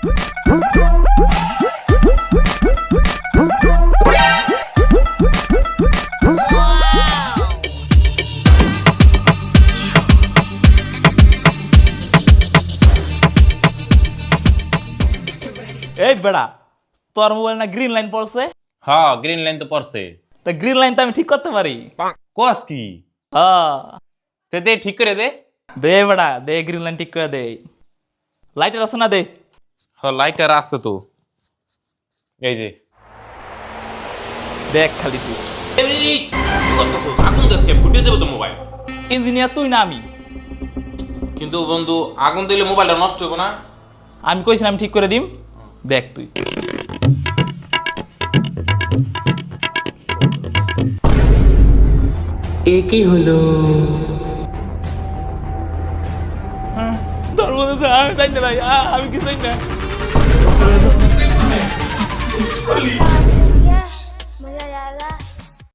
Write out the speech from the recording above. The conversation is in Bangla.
এই বেড়া, তোর মোবাইল না গ্রিন লাইন পড়ছে? হ্যাঁ, গ্রিন লাইন তো পড়ছে। তা গ্রিন লাইন তো আমি ঠিক করতে পারি। কস কি? হ্যাঁ, তে দে, ঠিক করে দে। দে বেড়া, দে গ্রিন লাইন ঠিক করে দে। লাইটার আছে না? দে। হ্যাঁ, লাইটার আছে তো, এই যে। দেখ খালি তুই। এই করতেছস, আগুন দেশকে ফুটে যাবে তো মোবাইল। ইঞ্জিনিয়ার তুই না আমি? কিন্তু বন্ধু, আগুন দিলে মোবাইলটা নষ্ট হবে না? আমি কইছিলাম ঠিক করে দিম, দেখ তুই। এ কি হলো? তোর মধ্যে আমি চাই না ভাই, আমি কি চাই না।